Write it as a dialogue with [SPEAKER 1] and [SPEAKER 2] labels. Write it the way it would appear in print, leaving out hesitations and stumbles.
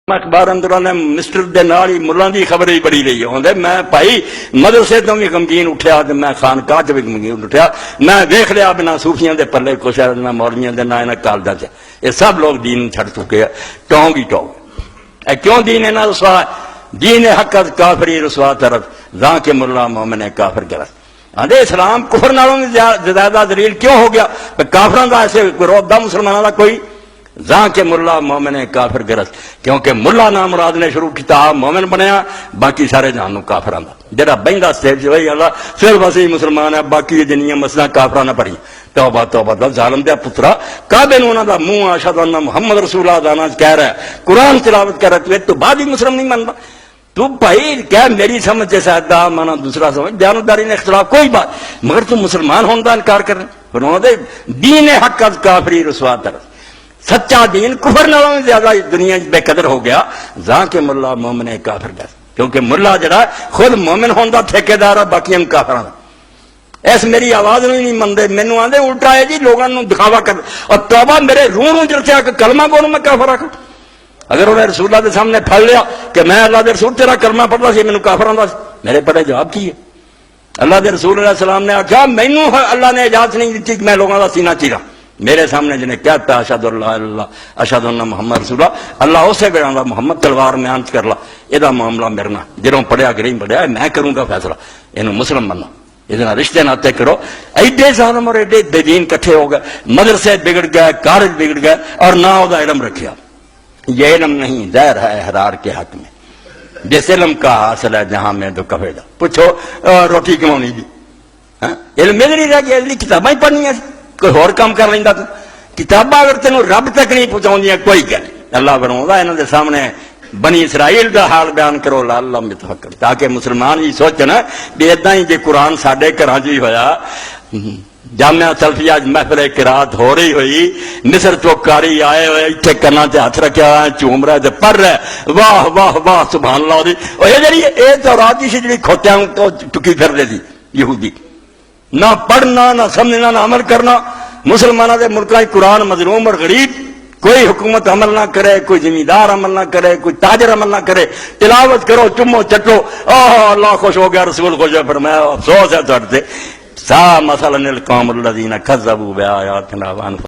[SPEAKER 1] میں اخبار اندر نے مسٹر دے نال ہی ملاں دی خبر ہی بڑی رہی ہوندے میں بھائی مدرسے تو بھی غمگین اٹھیا تے میں خانقاہ تے بھی غمگین اٹھیا میں ویکھ لیا بنا صوفیاں دے پلے کچھ نہ مولویاں دے نہ انہاں کالجاں چ یہ سب لوگ دین چھڑ چکے ہیں ٹونگ ہی ٹونگ اے کیوں دین نہ رسوا دین حق کافری رسوا طرف ذاں کے ملا مومن کافر غلط آدھے اسلام کفر نالوں زیادہ دلیل کیوں ہو گیا کافراں دا ایسے روب دا مسلماناں دا کوئی زاں کے ملا مومن کافر گرس کیونکہ ملا نام مراد نے شروع کیتا مومن بنیا باقی سارے جانو کافران دا جڑا بہندا سٹیج وہی اللہ پھر وسی مسلمان ہے باقی جنیاں مسئلہ کافران نہ پڑھی توبہ توبہ دا ظالم دیا پترا کعبے نوں انہاں دا منہ اشہد ان محمد رسول اللہ دانا کہہ رہا ہے قرآن تلاوت کر رہا ہے تو بعد ہی مسلم نہیں مانتا تو بھائی کیا میری سمجھ جیسا دا مانا دوسرا سمجھ دیانتداری نے اختلاف کوئی بات مگر تو مسلمان ہونے دا انکار کر رہے دین حق از کافری رسوا طرف سچا دین کفر نالوں زیادہ دنیا بے قدر ہو گیا زاں کے ملا مومن کافر گیا کیونکہ ملا جڑا خود مومن ہوندا ٹھیکیدار ہے باقی ہم کافراں ایس میری آواز نہیں مندے مینوں آندے الٹا ہے جی لوگاں نوں دکھاوا کر اور توبہ میرے روح نوں جلسیا کہ کلمہ کو میں کافر آکھاں اگر انہیں رسول اللہ دے سامنے پھڑ لیا کہ میں اللہ دے رسول تیرا کلمہ پڑھدا سی مینوں کافر آندا سی میرے پڑھے جواب کی ہے اللہ دے رسول علیہ السلام نے آکھا مینوں اللہ نے اجازت نہیں دتی کہ میں لوگاں دا سینہ چیراں میرے سامنے جنہیں کہتا اشہد اللہ اشہد ان محمد رسول اللہ اسے بیڑا محمد تلوار میں آنچ کر لا یہ معاملہ میرنا جنہوں پڑھیا کہ نہیں پڑھیا میں کروں گا فیصلہ یہ مسلم بننا یہ رشتے ناتے کرو ایڈے ظالم اور ایڈے بے دین کٹھے ہو گئے مدرسے بگڑ گئے کالج بگڑ گئے اور نہ وہ علم رکھیا یہ علم نہیں زہر ہے حرار کے حق میں جس علم کا حاصل ہے جہاں میں تو کفے دا پوچھو روٹی کیوں نہیں دی علم میں نہیں رہ گیا کتابیں ہی پڑھنی ہے کوئی اور کام کر لینا تو کتاباں اگر تینوں رب تک نہیں پہنچاؤں کوئی گل اللہ بناؤں انہوں دے سامنے بنی اسرائیل دا حال بیان کرو لعلہم یتفکرون تاکہ مسلمان یہ سوچن بھی اداں ہی جے قرآن ساڈے گھراں چ ہویا جامعہ سلفیہ محفل قرات ہو رہی ہوئی مصر چوکاری آئے ہوئے اتنے کنا تے ہاتھ رکھا چوم رہا تے پڑھ رہا واہ واہ واہ سبحان اللہ دی اور یہ جڑی اے تورات دی سی جڑی کھوتیاں تو ٹکی پھر دے دی یہودی نہ پڑھنا نہ سمجھنا نہ عمل کرنا مسلمانوں کے ملکوں قرآن مظلوم اور غریب کوئی حکومت عمل نہ کرے کوئی زمیندار عمل نہ کرے کوئی تاجر عمل نہ کرے تلاوت کرو چمو چٹو اللہ خوش ہو گیا رسول خوش ہے فرمایا افسوس ہے تھوڑے سا مثلا القوم الذین کذبوا بآیاتنا